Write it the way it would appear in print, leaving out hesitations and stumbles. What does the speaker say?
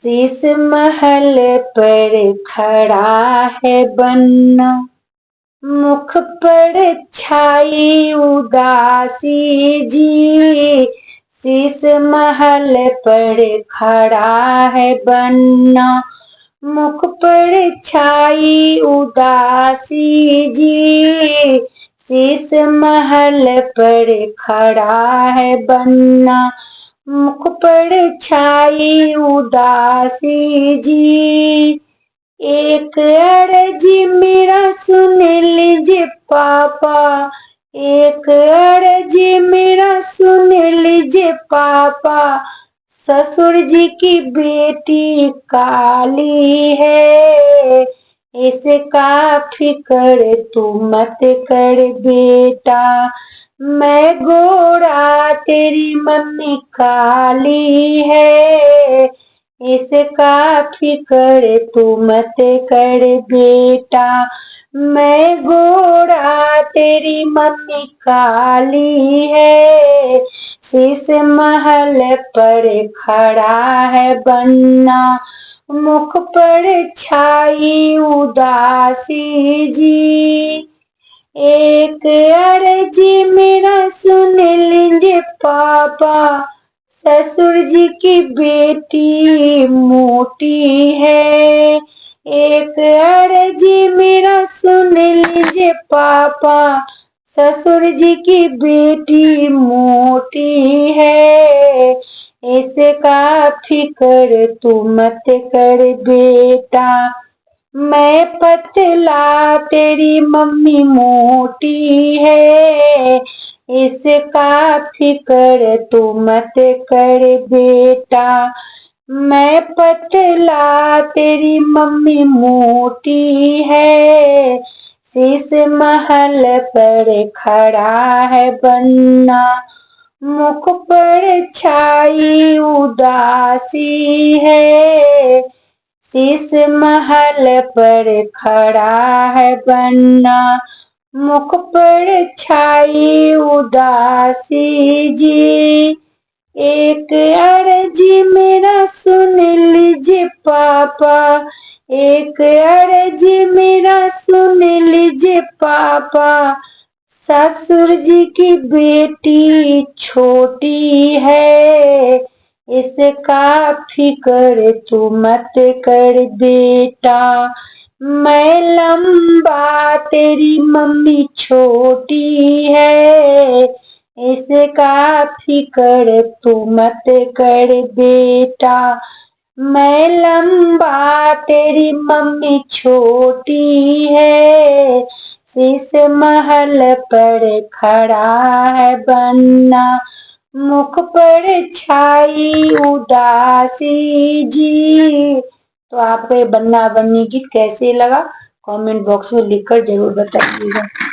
शीश महल पर खड़ा है बन्ना, मुख पर छाई उदासी जी। शीश महल पर खड़ा है बन्ना, मुख पर छाई उदासी जी। शीश महल पर खड़ा है बन्ना, मुख पर छाई उदासी जी। एक अर्जी मेरा सुन लीजिए पापा, एक अर्जी मेरा सुन लीजिए पापा। ससुर जी की बेटी काली है, इसका फिक्र तू मत कर बेटा। मैं गोरा तेरी मम्मी काली है, इसका फिक्र तू मत कर बेटा। मैं गोरा तेरी मम्मी काली है। शीश महल पर खड़ा है बन्ना, मुख पर छाई उदासी जी। एक अर्जी मेरा सुन लीजिए पापा, ससुर जी की बेटी मोटी है। एक अर्जी मेरा सुन लीजिए पापा, ससुर जी की बेटी मोटी है, इसका फिक्र तू मत कर बेटा। मैं पतला तेरी मम्मी मोटी है, इसका फिक्र तू मत कर बेटा। मैं पतला तेरी मम्मी मोटी है। शीश महल पर खड़ा है बन्ना, मुख पर छाई उदासी है। शीश महल पर खड़ा है बन्ना, मुख पर छाई उदासी जी। एक अर्जी मेरा सुन लीजिए पापा, एक अर्जी मेरा सुन लीजिए पापा। ससुर जी की बेटी छोटी है, इसका फिक्र तू मत कर बेटा। मैं लंबा तेरी मम्मी छोटी है, इसका फिक्र तू मत कर बेटा। मैं लंबा तेरी मम्मी छोटी है। शीश महल पर खड़ा है बन्ना, मुख पर छाई उदासी जी। तो आपको ये बन्ना बन्नी गीत कैसे लगा कमेंट बॉक्स में लिखकर जरूर बताइएगा।